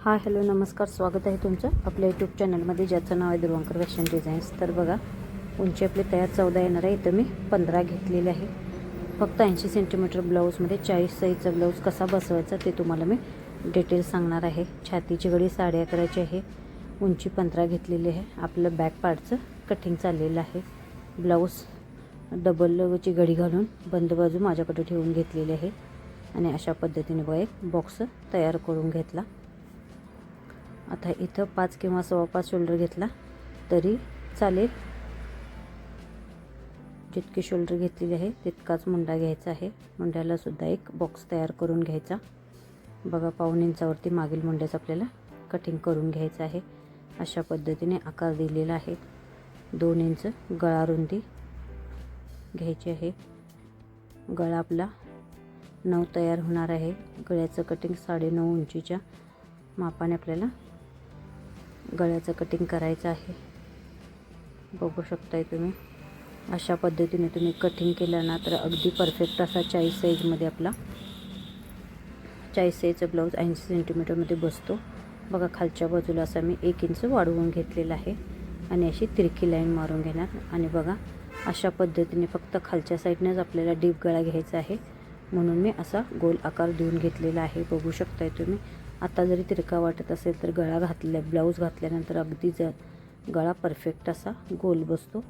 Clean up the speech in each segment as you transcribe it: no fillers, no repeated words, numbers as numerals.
Hi hello नमस्कार, स्वागत आहे तुमचं आपल्या यूट्यूब चॅनलमध्ये, ज्याचं नाव आहे ध्रुवंकर फॅशन डिझाईन्स. तर बघा, उंची आपली तयार 14 येणार आहे. इथं मी 15 घेतलेले आहे. फक्त 80 सेंटीमीटर ब्लाऊजमध्ये 40 साईजचा ब्लाऊज कसा बसवायचा ते तुम्हाला मी डिटेल सांगणार आहे. छातीची घडी 11.5 आहे. उंची 15 घेतलेली आहे. आपलं बॅक पार्टचं कटिंग चाललेलं आहे. ब्लाऊज डबलची घडी घालून बंद बाजू माझ्याकडे ठेवून घेतलेली आहे आणि अशा पद्धतीने बघा एक बॉक्स तयार करून घेतला. आता इथं 5 किंवा 5.25 शोल्डर घेतला तरी चालेल. जितके शोल्डर घेतलेले आहे तितकाच मुंडा घ्यायचा आहे. मुंड्याला सुद्धा एक बॉक्स तयार करून घ्यायचा. बघा, 1.5 इंचावरती मागील मुंड्याचं आपल्याला कटिंग करून घ्यायचं आहे. अशा पद्धतीने आकार दिलेला आहे. 2 इंच गळा रुंदी घ्यायची आहे. गळा आपला 9 तयार होणार आहे. गळ्याचं कटिंग 9.5 इंचीच्या मापाने आपल्याला गळ्याचं कटिंग करायचं आहे. बघू शकताय तुम्ही. अशा पद्धतीने तुम्ही कटिंग केलं ना तर अगदी परफेक्ट असा 40 साईजमध्ये आपला 40 साईजचा ब्लाऊज 80 सेंटीमीटरमध्ये बसतो. बघा, खालच्या बाजूला असा मी 1 इंच वाढवून घेतलेला आहे आणि अशी तिरकी लाईन मारून घेणार. आणि बघा, अशा पद्धतीने फक्त खालच्या साईडनेच आपल्याला डीप गळा घ्यायचा आहे, म्हणून मी असा गोल आकार देऊन घेतलेला आहे. बघू शकताय तुम्ही. आता जरी तिरका वाटत असेल तर गळा ब्लाऊज घातल्यानंतर अगदी गळा परफेक्ट असा गोल बसतो.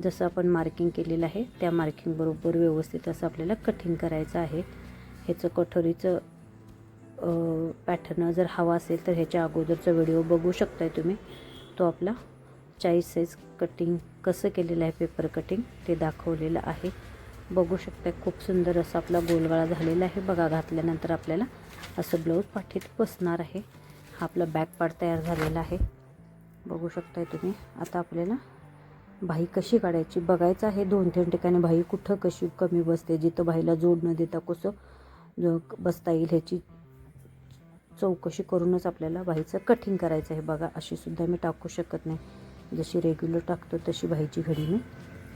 जसं आपण मार्किंग केलेलं आहे त्या मार्किंग बरोबर व्यवस्थित असं आपल्याला कटिंग करायचं आहे. ह्याचं कटोरीचं पॅटर्न जर हवा असेल तर ह्याच्या अगोदरचा व्हिडिओ बघू शकताय तुम्ही. तो आपला 40 साईज कटिंग कसं केलेलं आहे, पेपर कटिंग ते दाखवलेलं आहे. बघू शकताय. खूप सुंदर असा आपला गोलगळा झालेला आहे. बघा, घातल्यानंतर आपल्याला असं ब्लाऊज पाठीत बसणार आहे. हा आपला बॅक पार्ट तयार झालेला आहे. बघू शकताय तुम्ही. आता आपल्याला बाही कशी काढायची बघायचं आहे. 2-3 ठिकाणी बाही कुठं कशी कमी बसते, जिथं बाहीला जोड न देता कसं बसता येईल ह्याची चौकशी करूनच आपल्याला बाहीचं कटिंग करायचं आहे. बघा, अशी सुद्धा मी टाकू शकत नाही. जशी रेग्युलर टाकतो तशी बाहीची घडी मी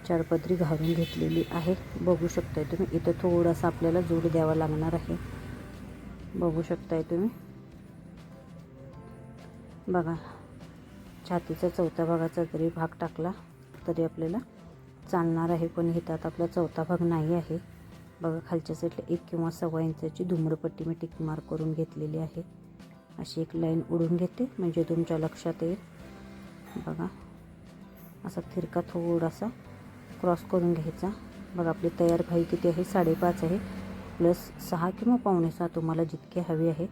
4 पदरी घालून घेतलेली आहे. बघू शकताय तुम्ही. इथं थोडासा आपल्याला जोड द्यावा लागणार आहे. बघू शकताय तुम्ही. बघा, छातीचा 4थ्या भागाचा जरी भाग टाकला तरी आपल्याला चालणार आहे, पण हितात आपला 4था भाग नाही आहे. बघा, खालच्या साईडला 1 किंवा 1.25 इंचाची धुमरपट्टी मी टिक मार्क करून घेतलेली आहे. अशी एक लाईन ओढून घेते म्हणजे तुमच्या लक्षात येईल. बघा, असा तिरका थोडासा क्रॉस करून घ्यायचा. बघा, आपली तयार बाही किती आहे, 5.5 आहे. प्लस 6 किंवा 6.25 तुम्हाला जितकी हवी आहे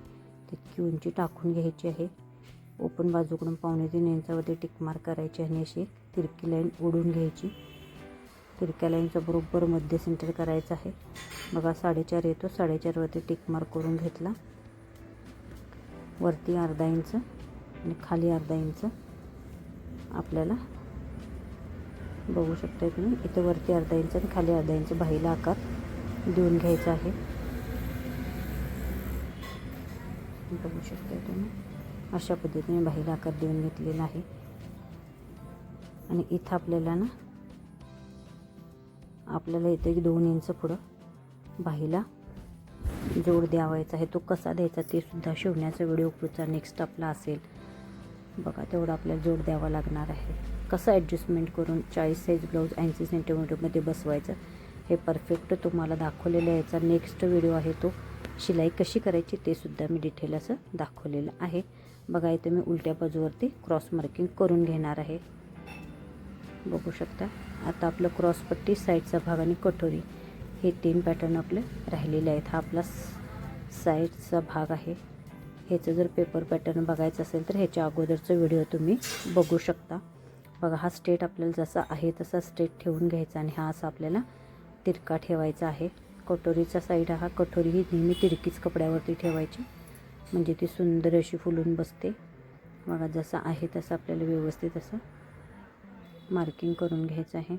तितकी उंची टाकून घ्यायची आहे. ओपन बाजूकडून 2.25 इंचावरती टिक मार्क करायची आणि अशी तिरकी लाईन ओढून घ्यायची. तिरक्या लाईनचा बरोबर मध्य सेंटर करायचं आहे. बघा, 4.5 येतो. 4.5 वरती टिक मार्क करून घेतला. वरती 1/2 इंच आणि खाली 1/2 इंच आपल्याला बघू शकताय तुम्ही. इथं वरती 1/2 इंच आणि खाली 1/2 इंच बाहीला आकार देऊन घ्यायचा आहे. बघू शकताय तुम्ही. अशा पद्धतीने बाहीला आकार देऊन घेतलेला आहे. आणि इथं आपल्याला इथे 2 इंच पुढं बाहीला जोड द्यावायचा आहे. तो कसा द्यायचा ते सुद्धा शिवण्याचा व्हिडिओ पुढचा नेक्स्ट आपला असेल. बघा, तेवढा आपल्याला जोड द्यावा लागणार आहे. कसं ॲडजस्टमेंट करून 40 साईज ब्लाऊज 80 सेंटीमीटरमध्ये बसवायचं हे परफेक्ट तुम्हाला दाखवलेलं आहे. याचा नेक्स्ट व्हिडिओ आहे, तो शिलाई कशी करायची ते सुद्धा मी डिटेल असं दाखवलेलं आहे. बघा, इथे मी उलट्या बाजूवरती क्रॉस मार्किंग करून घेणार आहे. बघू शकता. आता आपलं क्रॉसपट्टी, साईडचा भाग आणि कटोरी हे 3 पॅटर्न आपले राहिलेले आहेत. हा आपला साईडचा भाग आहे. ह्याचं जर पेपर पॅटर्न बघायचं असेल तर ह्याच्या अगोदरचं व्हिडिओ तुम्ही बघू शकता. बघा, हा स्ट्रेट आपल्याला जसा आहे तसा स्ट्रेट ठेवून घ्यायचा आणि हा असा आपल्याला तिरका ठेवायचा आहे. कटोरीचा साईड हा कटोरी ही नेहमी तिरकीच कपड्यावरती ठेवायची म्हणजे ती सुंदर अशी फुलून बसते. बघा, जसं आहे तसं आपल्याला व्यवस्थित असं मार्किंग करून घ्यायचं आहे.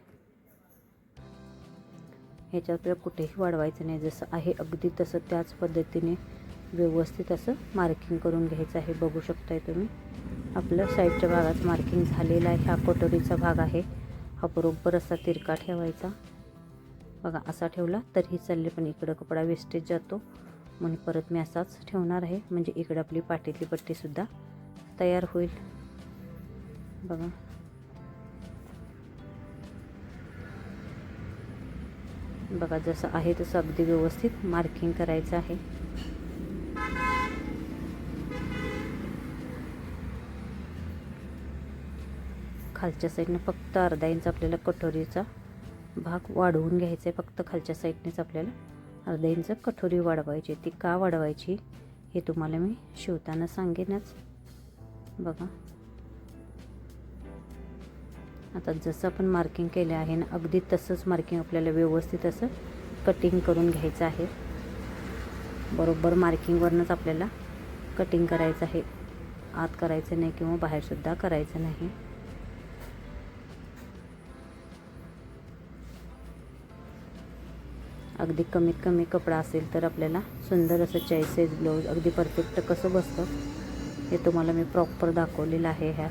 ह्याच्यात आपल्याला कुठेही वाढवायचं नाही. जसं आहे अगदी तसं त्याच पद्धतीने व्यवस्थित असं मार्किंग करून घ्यायचं आहे. बघू शकताय तुम्ही. आपलं साईडच्या भागात मार्किंग झालेलं आहे. हा कटोरीचा भाग आहे. हा बरोबर असा तिरका ठेवायचा. बघा, असा ठेवला तरीही चालले, पण इकडं कपडा वेस्टेज जातो म्हणून परत मी असाच ठेवणार आहे, म्हणजे इकडं आपली पाठीतली पट्टीसुद्धा तयार होईल. बघा बघा जसं आहे तसं अगदी व्यवस्थित मार्किंग करायचं आहे. खालच्या साईडनं फक्त अर्धा इंच आपल्याला कटोरीचा भाग वाढवून घ्यायचा आहे. फक्त खालच्या साईडनेच आपल्याला अर्धा इंच कटोरी वाढवायची. ती का वाढवायची हे तुम्हाला मी शिवताना सांगेनच. बघा आता जसं आपण मार्किंग केलं आहे ना, अगदी तसंच मार्किंग आपल्याला व्यवस्थित असं कटिंग करून घ्यायचं आहे. बरोबर मार्किंगवरनंच आपल्याला कटिंग करायचं आहे, आत करायचं नाही किंवा बाहेरसुद्धा करायचं नाही. अगदी कमीत कमी कपडा असेल तर आपल्याला सुंदर असं चॉईस साईज ब्लाऊज अगदी परफेक्ट कसं बसतं हे तुम्हाला मी प्रॉपर दाखवलेलं आहे ह्या.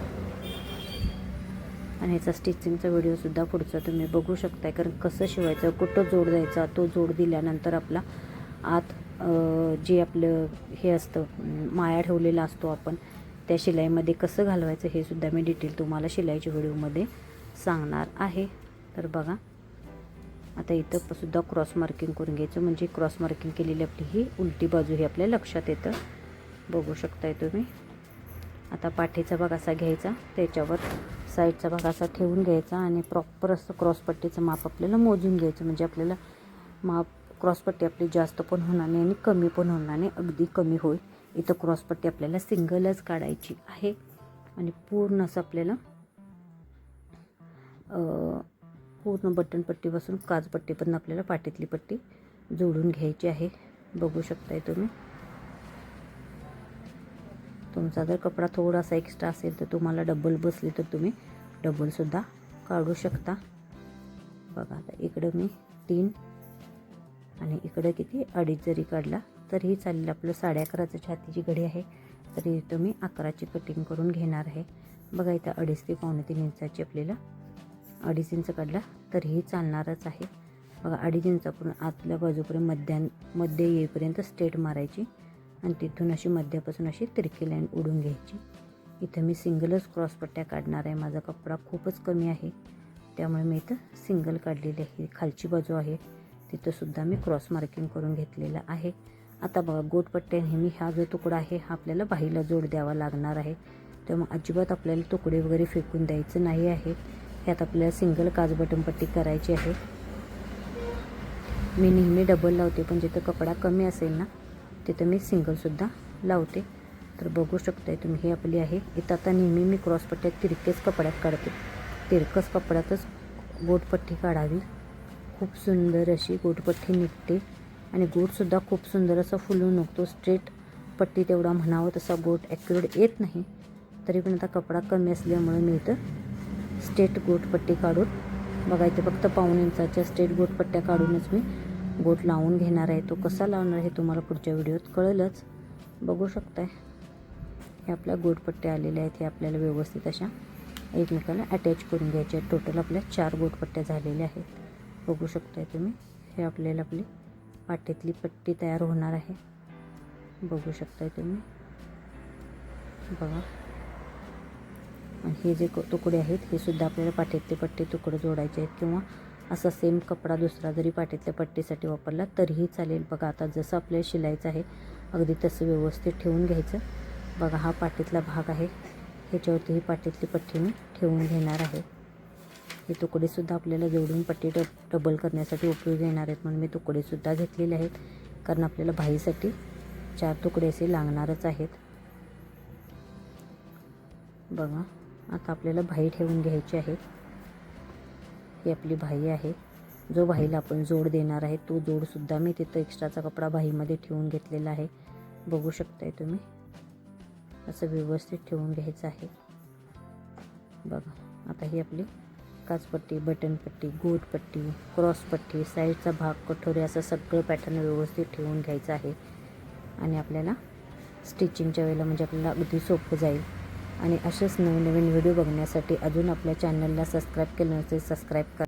आणि ह्याचा स्टिचिंगचा व्हिडिओसुद्धा पुढचा तुम्ही बघू शकताय. कारण कसं शिवायचं, कुठं जोड द्यायचा, तो जोड दिल्यानंतर आपला आत जे आपलं हे असतं माया ठेवलेला असतो आपण त्या शिलाईमध्ये कसं घालवायचं हे सुद्धा मी डिटेल तुम्हाला शिलाईच्या व्हिडिओमध्ये सांगणार आहे. तर बघा आता इथं सुद्धा क्रॉस मार्किंग करून घ्यायचं, म्हणजे क्रॉस मार्किंग केलेली आपली ही उलटी बाजू ही आपल्या लक्षात येतं. बघू शकताय तुम्ही. आता पाठीचा भाग असा घ्यायचा, त्याच्यावर साईडचा भाग असा ठेवून घ्यायचा आणि प्रॉपर असं क्रॉसपट्टीचं माप आपल्याला मोजून घ्यायचं. म्हणजे आपल्याला माप क्रॉसपट्टी आपली जास्त पण होणार नाही आणि कमी पण होणार नाही, अगदी कमी होईल. इथं क्रॉसपट्टी आपल्याला सिंगलच काढायची आहे आणि पूर्ण असं आपल्याला पूर्ण बटनपट्टीपासून काजपट्टीपर्यंत आपल्याला पाठीतली पट्टी जोडून घ्यायची आहे. बघू शकताय तुम्ही. तुमचा जर कपडा थोडासा एक्स्ट्रा असेल तर तुम्हाला डबल बसली तर तुम्ही डबलसुद्धा काढू शकता. बघा आता इकडं मी 3 आणि इकडं किती 2.5 जरी काढला तरीही चालेल. आपलं 11.5 छातीची घडी आहे तरी इथं मी 11ची कटिंग करून घेणार आहे. बघा इथं 2.5 ते 2.25 इंचाची आपल्याला 2.5 इंच काढला तरीही चालणारच आहे. बघा 2.5 इंचापर्यंत आतल्या बाजूपर्यंत मध्ये येईपर्यंत स्ट्रेट मारायची आणि तिथून अशी मध्यापासून अशी तिरकी लाईन ओढून घ्यायची. इथं मी सिंगलच क्रॉसपट्ट्या काढणार आहे. माझा कपडा खूपच कमी आहे त्यामुळे मी इथं सिंगल काढलेली आहे. खालची बाजू आहे तिथंसुद्धा मी क्रॉस मार्किंग करून घेतलेलं आहे. आता बघा गोटपट्ट्या नेहमी हा जो तुकडा आहे हा आपल्याला बाहीला जोड द्यावा लागणार आहे. त्यामुळे अजिबात आपल्याला तुकडे वगैरे फेकून द्यायचं नाही आहे. ह्यात आपल्याला सिंगल काज बटनपट्टी करायची आहे. मी नेहमी डबल लावते पण जिथं कपडा कमी असेल ना तिथं मी सिंगलसुद्धा लावते. तर बघू शकताय तुम्ही ही आपली आहे. इथं आता नेहमी मी क्रॉसपट्ट्या तिरकेच कपड्यात काढते. तिरकस कपड्यातच गोटपट्टी काढावी. खूप सुंदर अशी गोटपट्टी निघते आणि गोटसुद्धा खूप सुंदर असा फुलून निघतो. स्ट्रेट पट्टी तेवढा म्हणावं तसा गोट ॲक्युरेट येत नाही. तरी पण आता कपडा कमी असल्यामुळे मी इथं स्ट्रेट गोटपट्टी काढून बघा इथे फक्त 1.5 इंचाच्या स्ट्रेट गोटपट्ट्या काढूनच मी गोट लावून घेणार आहे. तो कसा लावणार हे तुम्हाला पुढच्या व्हिडिओत कळेलच. बघू शकताय हे आपल्या गोटपट्ट्या आलेल्या आहेत. हे आपल्याला व्यवस्थित अशा एकमेकाला अटॅच करून घ्यायच्या आहेत. टोटल आपल्या 4 गोटपट्ट्या झालेल्या आहेत. बघू शकताय तुम्ही. हे आपल्याला आपली पाठीतली पट्टी तयार होणार आहे. बघू शकताय तुम्ही. बघा आणि हे जे तुकडे आहेत हे सुद्धा आपल्याला पाठीतले पट्टी तुकडे जोडायचे आहेत किंवा असा सेम कपडा दुसरा जरी पाठीतल्या पट्टीसाठी वापरला तरीही चालेल. बघा आता जसं आपल्याला शिलाईचं आहे अगदी तसं व्यवस्थित ठेवून घ्यायचं. बघा हा पाठीतला भाग आहे, ह्याच्यावरती ही पाठीतली पट्टी मी ठेवून घेणार आहे. हे तुकडेसुद्धा आपल्याला जोडून पट्टी डबल करण्यासाठी उपयोगी येणार आहेत म्हणून मी तुकडेसुद्धा घेतलेले आहेत. कारण आपल्याला बाहीसाठी 4 तुकडे असे लागणारच आहेत. बघा आता आपल्याला बाही ठेवून घ्यायची आहे. ही आपली बाही आहे. जो बाहीला आपण जोड देणार आहे तो जोडसुद्धा मी तिथं एक्स्ट्राचा कपडा बाहीमध्ये ठेवून घेतलेला आहे. बघू शकताय तुम्ही. असं व्यवस्थित ठेवून घ्यायचं आहे. बघा आता ही आपली काचपट्टी, बटनपट्टी, गोटपट्टी, क्रॉसपट्टी, साईडचा भाग, कटोरी असं सगळं पॅटर्न व्यवस्थित ठेवून घ्यायचं आहे. आणि आपल्याला स्टिचिंगच्या वेळेला म्हणजे आपल्याला अगदी सोपं जाईल. आणि असेच नवीन नवीन व्हिडिओ बघण्यासाठी अजून आपल्या चॅनलला सबस्क्राईब केलं नसेल सबस्क्राईब करा.